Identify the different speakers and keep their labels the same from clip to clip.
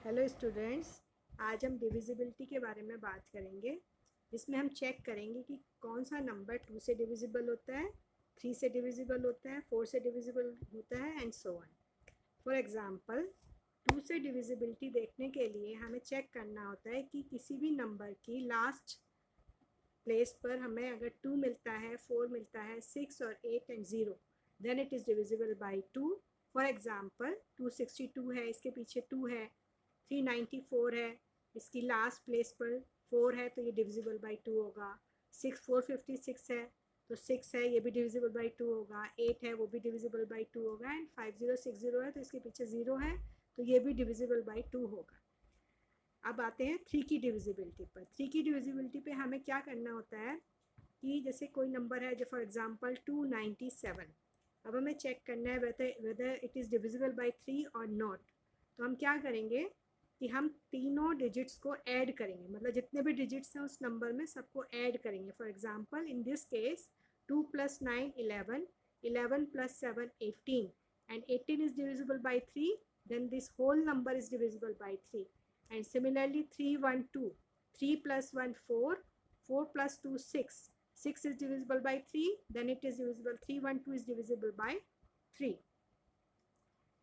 Speaker 1: Hello students, आज हम divisibility के बारे में बात करेंगे, जिसमें हम चेक करेंगे कि कौन सा नंबर 2 से डिविजिबल होता है, 3 से डिविजिबल होता है, 4 से डिविजिबल होता है and so on. For example 2 से डिविजिबिलिटी देखने के लिए हमें चेक करना होता है कि किसी भी नंबर की लास्ट प्लेस पर हमें अगर 2 मिलता है, 4 मिलता है, 6 और 8 and 0, then it is divisible by 2। For example 262 है, इसके पीछे 2 है, 394 है, इसकी लास्ट प्लेस पर 4 है तो ये डिविजिबल बाई 2 होगा। 456 है तो 6 है, ये भी डिविजिबल बाई 2 होगा। 8 है, वो भी डिविजिबल बाई 2 होगा। एंड 5060 है तो इसके पीछे 0 है तो ये भी डिविजिबल बाई 2 होगा। अब आते हैं 3 की डिविजिबिलिटी पर। 3 की डिविजिबिलिटी पे हमें क्या करना होता है कि जैसे कोई नंबर है, जो फॉर एग्जांपल 297, अब हमें चेक करना है whether it is divisible by 3 और नॉट। तो हम क्या करेंगे कि हम तीनों डिजिट्स को ऐड करेंगे, मतलब जितने भी डिजिट्स हैं उस नंबर में सबको ऐड करेंगे। For example in this case 2 + 9 11, 11 + 7 18, and 18 is divisible by 3, then this whole number is divisible by 3. And similarly 312, 3 + 1 4, 4 + 2 6, 6 is divisible by 3, then it is divisible, 312 is divisible by 3.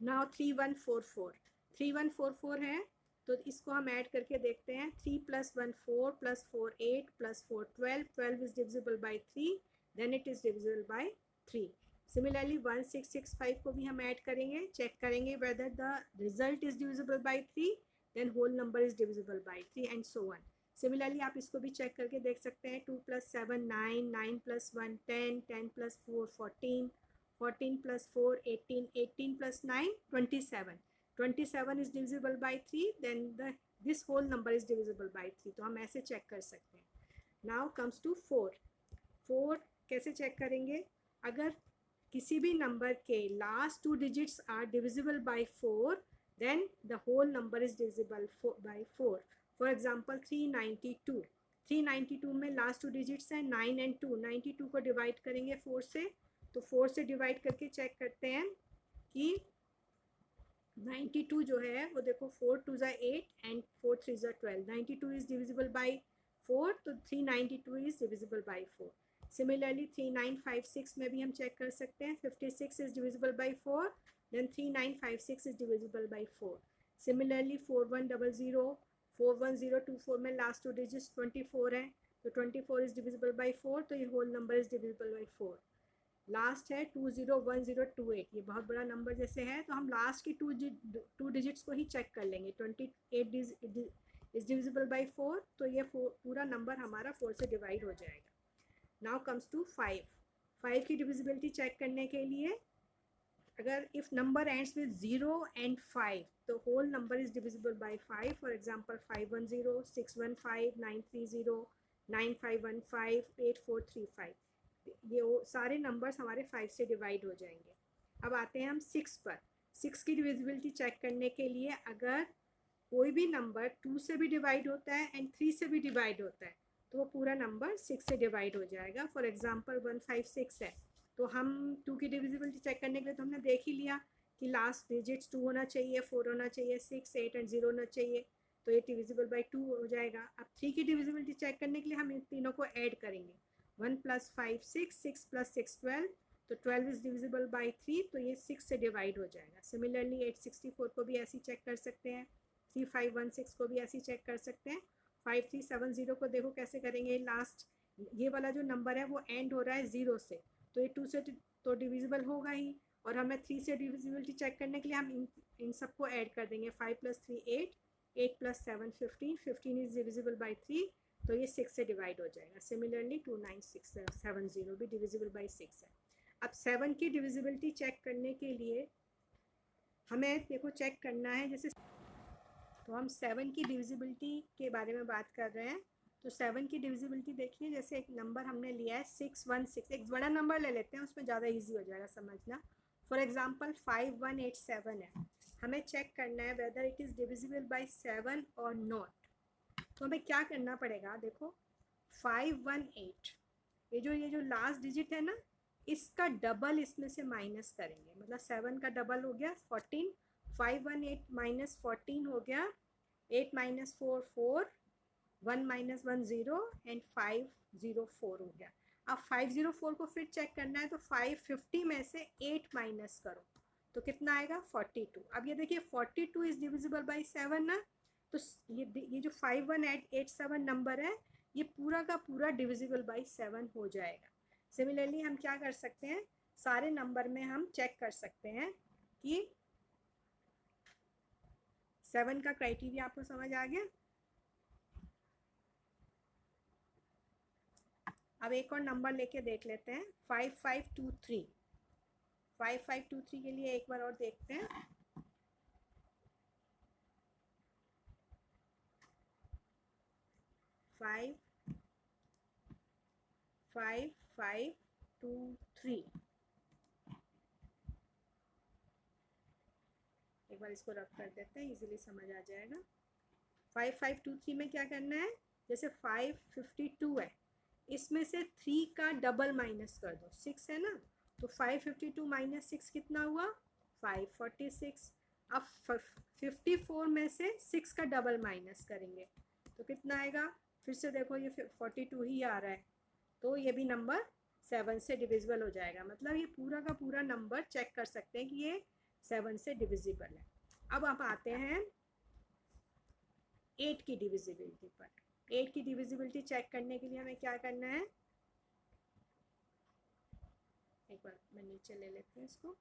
Speaker 1: Now 3144, 3144 है तो इसको हम add करके देखते हैं। 3 + 1 4 + 4 8 + 4 12, 12 is divisible by 3, then it is divisible by 3. Similarly 1665 को भी हम ऐड करेंगे, चेक करेंगे whether the result is divisible by 3, then whole number is divisible by 3 and so on. Similarly आप इसको भी चेक करके देख सकते हैं। 2 + 7 9, 9 + 1 10, 10 + 4 14, 14 + 4 18, 18 + 9 27, 27 is divisible by 3, then this whole number is divisible by 3. तो हम ऐसे चेक कर सकते हैं। Now comes to 4. 4 कैसे चेक करेंगे? अगर किसी भी नंबर के last 2 digits are divisible by 4, then the whole number is divisible by 4. For example 392, 392 में लास्ट 2 डिजिट्स हैं 9 एंड 2, 92 को डिवाइड करेंगे 4 से, तो 4 से डिवाइड करके चेक करते हैं कि 92 जो है वो देखो 4 2 ज़ा 8 एंड 4 3 ज़ा 12, 92 इज डिविजिबल बाई 4 तो 392 इज डिविजिबल बाई 4. सिमिलरली 3956 में भी हम चेक कर सकते हैं। 56 is divisible by 4, then 3956 is divisible by 4. Similarly 4100, 41024 में लास्ट 2 डिजिट्स 24 है तो 24 इज डिविजिबल बाई 4, तो ये whole number is divisible by 4. Last है 201028, ये बहुत बड़ा नंबर जैसे है तो हम लास्ट की टू डिजिट्स को ही चेक कर लेंगे। 28 इज डिविजिबल बाई 4, तो ये पूरा नंबर हमारा 4 से डिवाइड हो जाएगा। Now comes to 5. 5 की डिविजिबिलिटी चेक करने के लिए अगर if number ends with 0 and 5 तो whole number is divisible by 5. For example 510, 615, 930, 9515, 8435, ये सारे नंबर्स हमारे 5 से डिवाइड हो जाएंगे। अब आते हैं हम 6 पर। 6 की डिविजिबिलिटी चेक करने के लिए अगर कोई भी नंबर 2 से भी डिवाइड होता है एंड 3 से भी डिवाइड होता है तो वो पूरा नंबर 6 से डिवाइड हो जाएगा। फॉर एग्जांपल 156 है तो हम 2 की डिविजिबिलिटी चेक करने के लिए तो हमने देख ही लिया कि लास्ट डिजिट्स 2 होना चाहिए, 4 होना चाहिए, 6 8 एंड 0 होना चाहिए, तो ये डिविजिबल बाई 2 हो जाएगा। अब 3 की डिविजिबिलिटी चेक करने के लिए हम इन तीनों को ऐड करेंगे। 1 + 5 6, 6 + 6 12, तो 12 इज डिविजिबल बाई 3, तो ये 6 से डिवाइड हो जाएगा। सिमिलरली 864 को भी ऐसे चेक कर सकते हैं। 3516 को भी ऐसे चेक कर सकते हैं। 5370 को देखो कैसे करेंगे। लास्ट ये वाला जो नंबर है वो एंड हो रहा है 0 से, तो ये 2 से तो डिविजिबल होगा ही, और हमें 3 से डिविजिबिलिटी चेक करने के लिए हम इन सबको ऐड कर देंगे। 5 + 3 8, 8 + 7 15, 15 इज डिविजिबल बाई 3, तो ये 6 से डिवाइड हो जाएगा। सिमिलरली 29670 भी डिविजिबल बाई 6 है। अब 7 की डिविजिबिलिटी चेक करने के लिए हमें देखो चेक करना है, जैसे तो हम 7 की डिविजिबिलिटी के बारे में बात कर रहे हैं। तो 7 की डिविजिबिलिटी देखिए, जैसे एक नंबर हमने लिया है 616, एक बड़ा नंबर ले लेते हैं, उसमें ज़्यादा ईजी हो जाएगा समझना। फॉर एग्जाम्पल 5187 है, हमें चेक करना है whether it is divisible by 7 और नॉट। तो हमें क्या करना पड़ेगा, देखो 518, ये जो लास्ट डिजिट है ना, इसका डबल इसमें से माइनस करेंगे, मतलब 7 का डबल हो गया 14, 518 - 14 हो गया 8 माइनस 4 4, 1 माइनस 1 0 एंड 504 हो गया। अब 504 को फिर चेक करना है, तो 550 में से 8 माइनस करो तो कितना आएगा 42। अब ये देखिए 42 इज डिविजिबल बाई 7 ना, तो ये जो 5187 नंबर है ये पूरा का पूरा डिविजिबल बाई 7 हो जाएगा। सिमिलरली हम क्या कर सकते हैं, सारे नंबर में हम चेक कर सकते हैं कि 7 का क्राइटेरिया आपको समझ आ गया। अब एक और नंबर लेके देख लेते हैं 5523। 5523 के लिए एक बार और देखते हैं। 5523, एक बार इसको रब कर देते हैं, इजीली समझ आ जाएगा। 5523 में क्या करना है, जैसे 552 है, इसमें से 3 का डबल माइनस कर दो, 6 है ना, तो 552 माइनस 6 कितना हुआ 546। अब 54 में से 6 का डबल माइनस करेंगे तो कितना आएगा, फिर से देखो ये 42 ही आ रहा है, तो ये भी नंबर 7 से डिविजिबल हो जाएगा। मतलब ये पूरा का पूरा नंबर चेक कर सकते हैं कि ये 7 से डिविजिबल है। अब आप आते हैं 8 की डिविजिबिलिटी पर। 8 की डिविजिबिलिटी चेक करने के लिए हमें क्या करना है, एक बार मैं नीचे ले लेती हूँ इसको।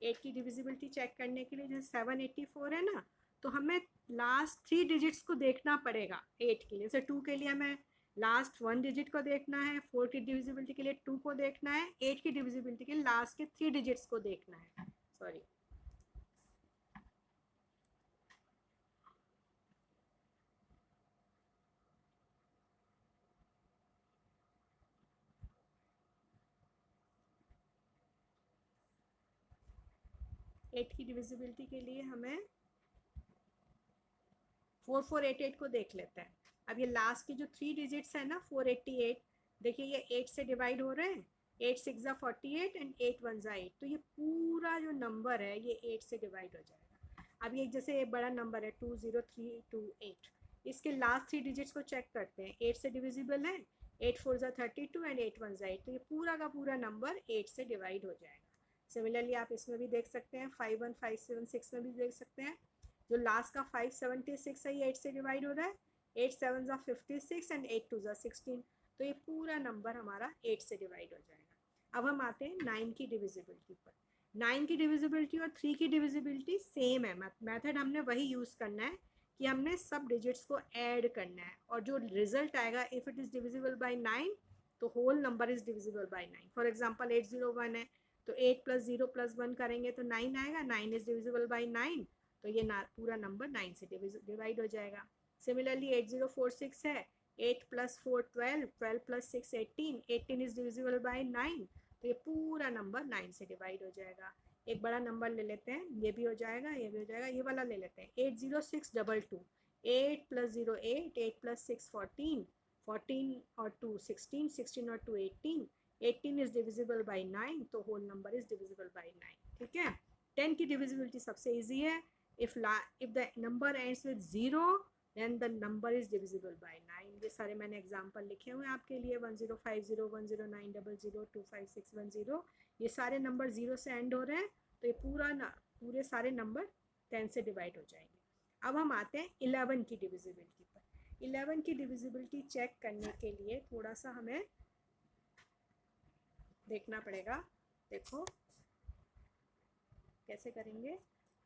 Speaker 1: 8 की डिविजिबिलिटी चेक करने के लिए जैसे 784 है ना, तो हमें लास्ट 3 डिजिट्स को देखना पड़ेगा 8 के लिए। जैसे 2 के लिए हमें लास्ट 1 डिजिट को देखना है, 4 की डिविजिबिलिटी के लिए 2 को देखना है, 8 की डिविजिबिलिटी के लिए लास्ट के 3 डिजिट्स को देखना है। सॉरी, एट की डिविजिबिलिटी के लिए हमें 4488 को देख लेते हैं। अब ये लास्ट की जो 3 डिजिट्स है ना 488, देखिए ये 8 से डिवाइड हो रहे हैं, 8 6 ज़ा 48 एंड 8 1 ज़ा 8, तो ये पूरा जो नंबर है ये 8 से डिवाइड हो जाएगा। अब ये जैसे एक बड़ा नंबर है 20328, इसके लास्ट 3 डिजिट्स को चेक करते हैं, 8 से डिविजिबल है, 8 4 ज़ा 32 एंड 8 1 ज़ा 8, तो ये पूरा का पूरा नंबर 8 से डिवाइड हो जाएगा। सिमिलरली आप इसमें भी देख सकते हैं, 51576 में भी देख सकते हैं, जो लास्ट का 576 है ये 8 से डिवाइड हो रहा है, 8 7 ज़ा 56 एंड 8 2 ज़ा 16, तो ये पूरा नंबर हमारा 8 से डिवाइड हो जाएगा। अब हम आते हैं 9 की डिविजिबिलिटी पर। 9 की डिविजिबिलिटी और 3 की डिविजिबिलिटी सेम है, मेथड हमने वही यूज़ करना है कि हमने सब डिजिट्स को ऐड करना है, और जो रिजल्ट आएगा if it is divisible by 9 तो whole number is divisible by 9। For example 801 है, तो 8 + 0 + 1 करेंगे तो 9 आएगा, 9 इज़ डिविजिबल बाई 9, तो ये पूरा नंबर 9 से डिवाइड हो जाएगा। सिमिलरली 8046 है, 8 + 4 12, 12 + 6 18, 18 इज डिविजिबल बाय 9, तो ये पूरा नंबर 9 से डिवाइड हो जाएगा। एक बड़ा नंबर ले लेते हैं, ये भी हो जाएगा, ये भी हो जाएगा, ये वाला ले लेते हैं 80622, 8 + 0 8, 8 + 6 14, 14 और 2 16, 16 और 2 18, 18 इज डिविजिबल बाई 9, तो whole number is divisible by 9। ठीक है, 10 की डिविजिबिलिटी सबसे ईजी है, if the number ends with 0 then the number is divisible by 9। ये सारे मैंने एग्जांपल लिखे हुए हैं आपके लिए, 1050 10900 25610, ये सारे नंबर 0 से एंड हो रहे हैं, तो ये पूरे सारे नंबर 10 से डिवाइड हो जाएंगे। अब हम आते हैं 11 की डिविजिबिलिटी पर। 11 की डिविजिबिलिटी चेक करने के लिए थोड़ा सा हमें देखना पड़ेगा। देखो कैसे करेंगे,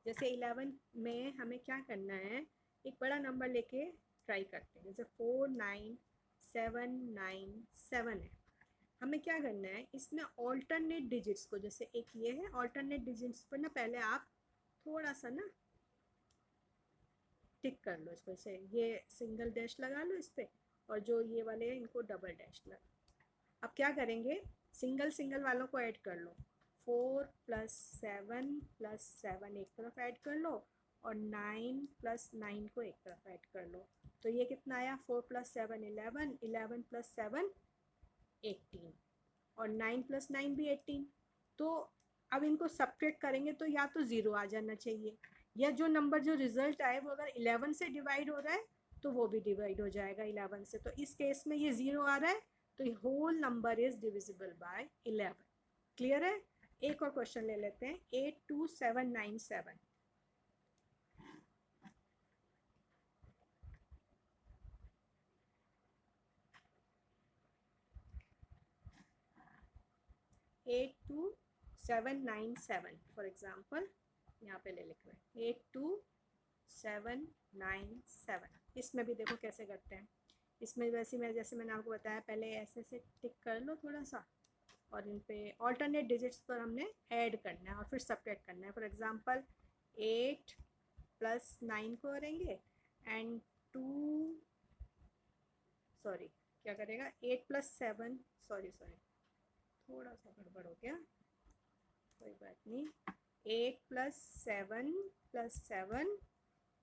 Speaker 1: जैसे 11 में हमें क्या करना है, एक बड़ा नंबर लेके ट्राई करते हैं, जैसे 49797 है, हमें क्या करना है इसमें ऑल्टरनेट डिजिट्स को, जैसे एक ये है ऑल्टरनेट डिजिट्स पर ना पहले आप थोड़ा सा ना टिक कर लो इसको, जैसे ये सिंगल डैश लगा लो इस पर, और जो ये वाले हैं इनको डबल डैश लगा। अब क्या करेंगे, सिंगल सिंगल वालों को ऐड कर लो, 4 + 7 + 7 एक तरफ ऐड कर लो, और 9 + 9 को एक तरफ ऐड कर लो, तो ये कितना आया 4 + 7 11, 11 + 7 18, और 9 + 9 भी 18। तो अब इनको सब्ट्रैक्ट करेंगे तो या तो ज़ीरो आ जाना चाहिए, या जो नंबर जो रिजल्ट आए वो अगर 11 से डिवाइड हो रहा है तो वो भी डिवाइड हो जाएगा 11 से। तो इस केस में ये 0 आ रहा है तो whole number is divisible by 11। Clear है? एक और क्वेश्चन ले लेते हैं, 82797। 82797 फॉर एग्जाम्पल यहाँ पे ले लिख रहे हैं 82797। इसमें भी देखो कैसे करते हैं। इसमें वैसे मैं जैसे मैंने आपको बताया पहले ऐसे से टिक कर लो थोड़ा सा और इन पे ऑल्टरनेट डिजिट्स पर हमने ऐड करना है और फिर सब्ट्रैक्ट करना है। फॉर एग्जांपल 8 + 9 को करेंगे एंड 2 सॉरी क्या करेगा 8 + 7 सॉरी थोड़ा सा गड़बड़ हो गया, कोई बात नहीं। 8 + 7 + 7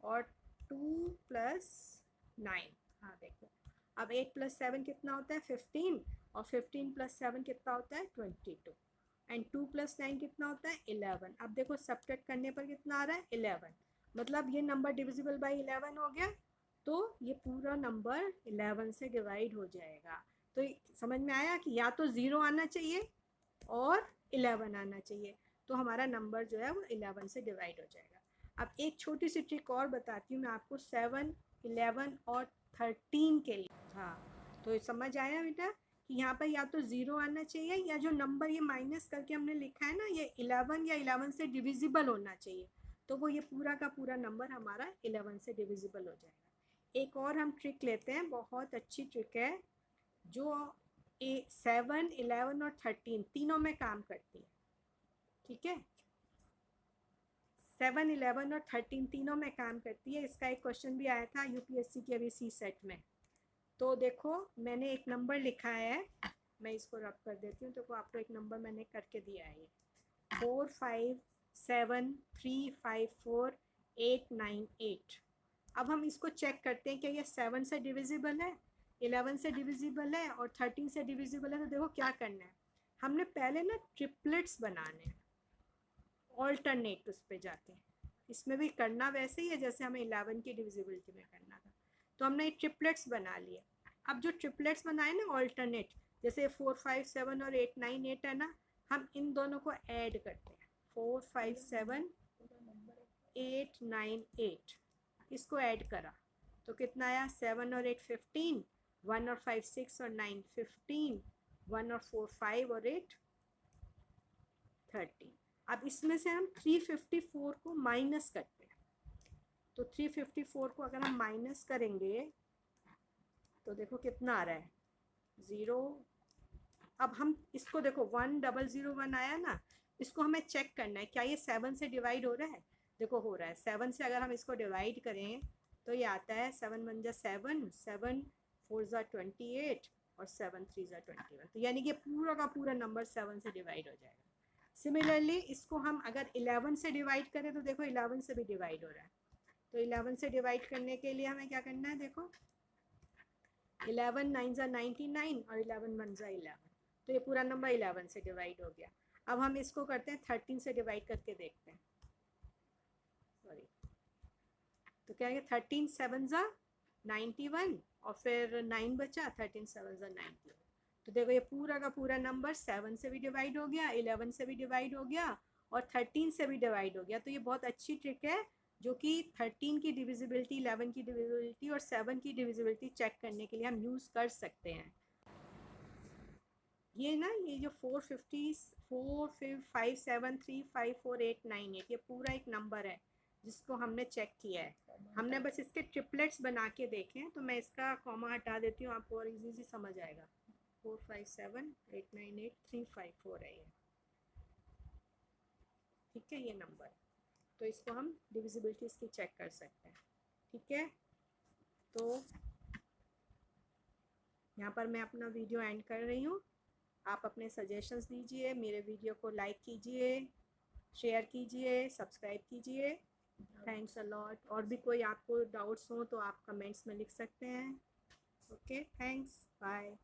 Speaker 1: और 2 + 9। हाँ देखो अब 8 + 7 कितना होता है 15 और 15 + 7 कितना होता है 22 एंड 2 + 9 कितना होता है 11। अब देखो सब्ट्रैक्ट करने पर कितना आ रहा है 11, मतलब ये नंबर डिविजिबल बाय 11 हो गया तो ये पूरा नंबर 11 से डिवाइड हो जाएगा। तो समझ में आया कि या तो 0 आना चाहिए और 11 आना चाहिए तो हमारा नंबर जो है वो 11 से डिवाइड हो जाएगा। अब एक छोटी सी ट्रिक और बताती हूँ मैं आपको 7, 11 और 13 के लिए। हाँ तो समझ आया बेटा कि यहाँ पर या तो 0 आना चाहिए या जो नंबर ये माइनस करके हमने लिखा है ना ये 11 या 11 से डिविजिबल होना चाहिए तो वो ये पूरा का पूरा नंबर हमारा 11 से डिविजिबल हो जाएगा। एक और हम ट्रिक लेते हैं, बहुत अच्छी ट्रिक है जो 7, 11 और 13 तीनों में काम करती है। ठीक है 7, 11 और 13 तीनों में काम करती है। इसका एक क्वेश्चन भी आया था यूपीएससी के अभी सी सेट में। तो देखो मैंने एक नंबर लिखा है, मैं इसको रब कर देती हूँ। तो आपको एक नंबर मैंने करके दिया है 457354898। अब हम इसको चेक करते हैं कि ये 7 से डिविजिबल है, 11 से डिविजिबल है और 13 से डिविजिबल है। तो देखो क्या करना है, हमने पहले ना ट्रिपलेट्स बनाने हैं ऑल्टरनेट उस पर जाके। इसमें भी करना वैसे ही है जैसे हमें 11 की डिविजिबिलिटी में करना था। तो हमने ट्रिपलेट्स बना लिए। अब जो ट्रिपलेट्स बनाए ना ऑल्टरनेट, जैसे 4, 5, 7 और 8, 9, 8 है ना, हम इन दोनों को ऐड करते हैं 4, 5, 7, 8, 9, 8। इसको ऐड करा तो कितना आया 7 और 8 15, 1 और 5 6 और 9 15, 1 और 4 5 और 8 13। अब इसमें से हम 354 को माइनस करते हैं। तो 354 को अगर हम माइनस करेंगे तो देखो कितना आ रहा है 0। अब हम इसको देखो 1001 आया ना, इसको हमें चेक करना है क्या ये 7 से डिवाइड हो रहा है। देखो हो रहा है 7 से। अगर हम इसको डिवाइड करें तो ये आता है 7 × 1 = 7, 7 × 4 = 28 और 7 × 3 = 21। तो यानी कि पूरा का पूरा नंबर 7 से डिवाइड हो जाएगा। सिमिलरली इसको हम अगर 11 से डिवाइड करें तो देखो 11 से भी डिवाइड हो रहा है। तो 11 से डिवाइड करने के लिए हमें क्या करना है, देखो 11 × 9 = 99 और 11 × 1 = 11। तो ये पूरा नंबर 11 से डिवाइड हो गया। अब हम इसको करते हैं 13 से डिवाइड करके देखते हैं। सॉरी तो क्या है 13 × 7 = 91 और फिर 9 बचा, 13 × 7 = 91। तो देखो ये पूरा का पूरा नंबर 7 से भी डिवाइड हो गया, 11 से भी डिवाइड हो गया और 13 से भी डिवाइड हो गया। तो ये बहुत अच्छी ट्रिक है जो कि 13 की डिविजिबिलिटी, 11 की डिविजिबिलिटी और 7 की डिविजिबिलिटी चेक करने के लिए हम यूज़ कर सकते हैं। ये ना ये जो 450 4 5 7 3 5 4 8 9 8 ये पूरा एक नंबर है जिसको हमने चेक किया है। हमने बस इसके ट्रिपलेट्स बना के देखे हैं। तो मैं इसका कॉमा हटा देती हूँ, आपको और इजी समझ आएगा। 4 5 7 8 9 8 3 5 4 है ये। ठीक है ये नंबर, तो इसको हम डिविजिबिलिटी इसकी चेक कर सकते हैं। ठीक है तो यहाँ पर मैं अपना वीडियो एंड कर रही हूँ। आप अपने सजेशंस दीजिए, मेरे वीडियो को लाइक कीजिए, शेयर कीजिए, सब्सक्राइब कीजिए। Thanks a lot. और भी कोई आपको डाउट्स हो तो आप कमेंट्स में लिख सकते हैं। Okay thanks bye.